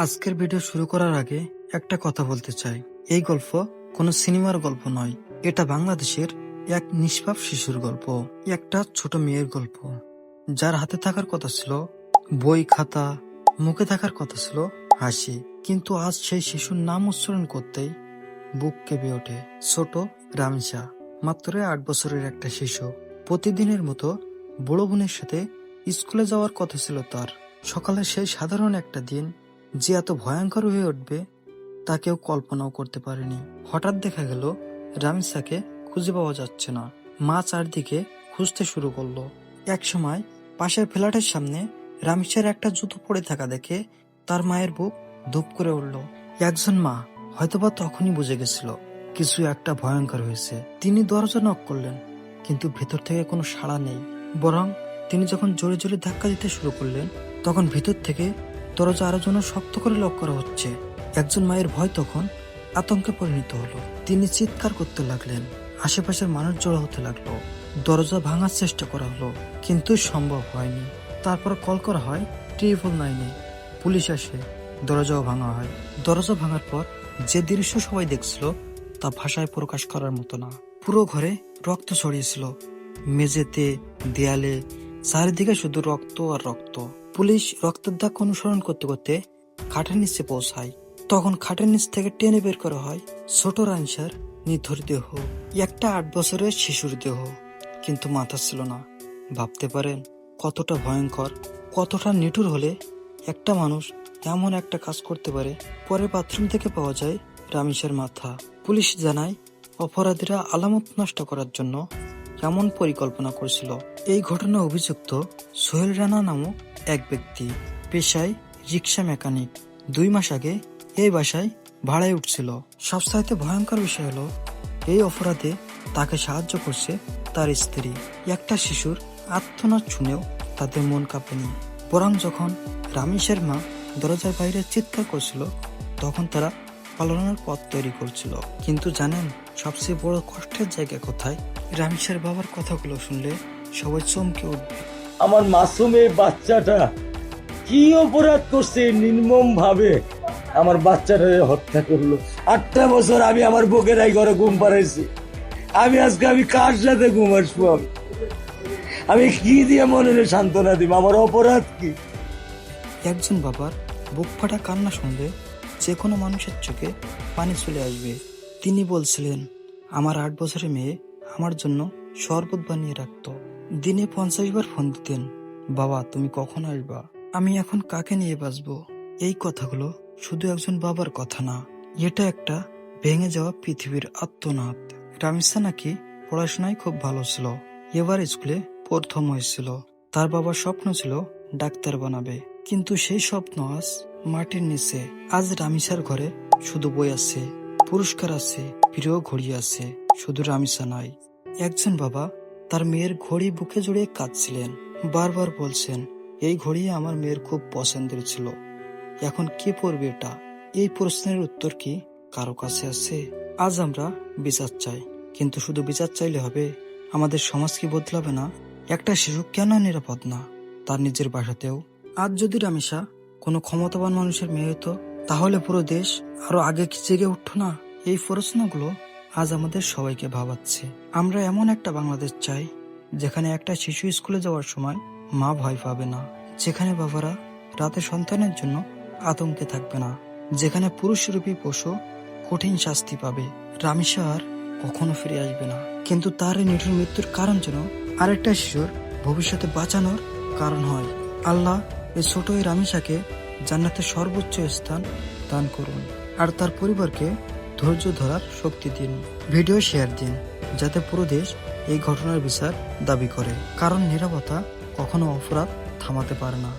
আজকের ভিডিও শুরু করার আগে একটা কথা বলতে চাই। এই গল্প কোনো সিনেমার গল্প নয়, এটা বাংলাদেশের এক নিষ্পাপ শিশুর গল্প, একটা ছোট মেয়ের গল্প, যার হাতে থাকার কথা ছিল বই খাতা, মুখে থাকার কথা ছিল হাসি, কিন্তু আজ সেই শিশুর নাম উচ্চারণ করতেই বুক কেঁপে ওঠে। ছোট রামিসা মাত্র 8 বছরের একটা শিশু। প্রতিদিনের মতো বড় বোনের সাথে স্কুলে যাওয়ার কথা ছিল তার। সকালে সেই সাধারণ একটা দিন যে এত ভয়ঙ্কর হয়ে উঠবে তা কেউ কল্পনাও করতে পারেনি। হঠাৎ দেখা গেল রামিসাকে খুঁজে পাওয়া যাচ্ছে না। মা চারদিকে খুঁজতে শুরু করলো। এক সময় পাশের ফ্ল্যাটের সামনে রামিসার একটা জুতো পড়ে থাকা দেখে তার মায়ের বুক ধুপ করে উঠল। একজন মা হয়তোবা তখনই বুঝে গেছিল কিছু একটা ভয়ঙ্কর হয়েছে। তিনি দরজা নক করলেন, কিন্তু ভেতর থেকে কোনো সাড়া নেই। বরং তিনি যখন জোরে জোরে ধাক্কা দিতে শুরু করলেন, তখন ভিতর থেকে দরজা আরো যেন শক্ত করে লক করা হচ্ছে। একজন মায়ের ভয় তখন আতঙ্কে পরিণত হলো। তিনি চিৎকার করতে লাগলেন, আশেপাশের মানুষ জড়ো হতে লাগলো। দরজা ভাঙার চেষ্টা করা হলো, কিন্তু সম্ভব হয়নি। তারপর কল করা হয় 999-এ। পুলিশ আসে, দরজাও ভাঙা হয়। দরজা ভাঙার পর যে দৃশ্য সবাই দেখছিল তা ভাষায় প্রকাশ করার মতো না। পুরো ঘরে রক্ত ছড়িয়েছিল, মেঝেতে, দেয়ালে, চারিদিকে শুধু রক্ত আর রক্ত। পুলিশ রক্তের দাগ অনুসরণ করতে করতে খাটের নিচে পৌঁছায়। তখন খাটের নিচ থেকে টেনে বের করা হয় ছোট রানিসার নিথর দেহ, একটা 8 বছরের শিশুর দেহ, কিন্তু মাথা ছিল না। ভাবতে পারেন কতটা ভয়ঙ্কর, কতটা নিঠুর হলে একটা মানুষ এমন একটা কাজ করতে পারে। পরে বাথরুম থেকে পাওয়া যায় রামিসার মাথা। পুলিশ জানায় অপরাধীরা আলামত নষ্ট করার জন্য এমন পরিকল্পনা করেছিল। এই ঘটনায় অভিযুক্ত সোহেল রানা নামক এক ব্যক্তি, পেশায় রিক্সা মেকানিক। 2 মাস আগে এই বাসায় ভাড়ায় উঠছিল। সবচাইতে ভয়ঙ্কর বিষয় হলো এই অপরাধে তাকে সাহায্য করছে তার স্ত্রী। একটা শিশুর আর্তনাদ শুনেও তাদের মন কাঁপেনি। বরং যখন রামিসার মা দরজার বাইরে চিৎকার করছিল, তখন তারা পালানোর পথ তৈরি করছিল। কিন্তু জানেন সবচেয়ে বড় কষ্টের জায়গা কোথায়? রামিসার বাবার কথাগুলো শুনলে সবাই চমকে উঠবে। আমার মাসুমের বাচ্চাটা কি অপরাধ করছে নির্মম ভাবে আমার বাচ্চাটা হত্যা করলো। 8টা বছর আমি আমার বুকের এই ঘরে ঘুম পাড়াইছি। আমি কার সাথে ঘুম আসবো? আমি কি দিয়ে মনে সান্ত্বনা দিব? আমার অপরাধ কি? একজন বাবার বুক ফাটা কান্না শুনলে যে কোনো মানুষের চোখে পানি চলে আসবে। তিনি বলছিলেন, আমার 8 বছরের মেয়ে আমার জন্য শরবত বানিয়ে রাখতো। দিনে 50 বার ফোন দিতেন, বাবা তুমি কখন আসবা, আমি এখন কাকে নিয়ে বাঁচবো? এই কথাগুলো শুধু একজন বাবার কথা না, এটা একটা ভেঙে যাওয়া পৃথিবীর আত্মনাদ। রামিসা নাকি পড়াশোনায় খুব ভালো ছিল, এবার স্কুলে প্রথম হয়েছিল। তার বাবার স্বপ্ন ছিল ডাক্তার বানাবে, কিন্তু সেই স্বপ্ন আজ মাটির নিচে। আজ রামিসার ঘরে শুধু বই আছে, পুরস্কার আছে, প্রিয় ঘড়ি আছে, শুধু রামিসা নাই। একজন বাবা তার মেয়ের ঘড়ি বুকে জড়িয়ে কাঁদছিলেন, বারবার বলছেন, এই ঘড়ি আমার মেয়ের খুব পছন্দের ছিল, এখন কে পরবে এটা? এই প্রশ্নের উত্তর কি কারো কাছে আছে? আজ আমরা বিচার চাই, কিন্তু শুধু বিচার চাইলে হবে? আমাদের সমাজ কি বদলাবে না? একটা শিশু কেন নিরাপদ না তার নিজের বাসাতেও? আজ যদি রামিসা কোনো ক্ষমতাবান মানুষের মেয়ে হতো, তাহলে পুরো দেশ আরো আগে কি জেগে উঠতো না? এই প্রশ্নগুলো আজ আমাদের সবাইকে ভাবাচ্ছে। আমরা এমন একটা বাংলাদেশ চাই যেখানে একটা শিশু স্কুলে যাওয়ার সময় মা ভয় পাবে না, যেখানে বাবারা রাতে সন্তানের জন্য আতঙ্কে থাকবে না, যেখানে পুরুষরূপী পশু কঠিন শাস্তি পাবে। রামিসা আর কখনো ফিরে আসবে না, কিন্তু তার এই নিঠুর মৃত্যুর কারণ যেন আরেকটা শিশুর ভবিষ্যতে বাঁচানোর কারণ হয়। আল্লাহ এই ছোট এই রামিসাকে জান্নাতের সর্বোচ্চ স্থান দান করুন, আর তার পরিবারকে ধৈর্য ধরার শক্তি দিন। ভিডিও শেয়ার দিন যাতে পুরো দেশ এই ঘটনার বিচার দাবি করে, কারণ নীরবতা কখনো অপরাধ থামাতে পারে না।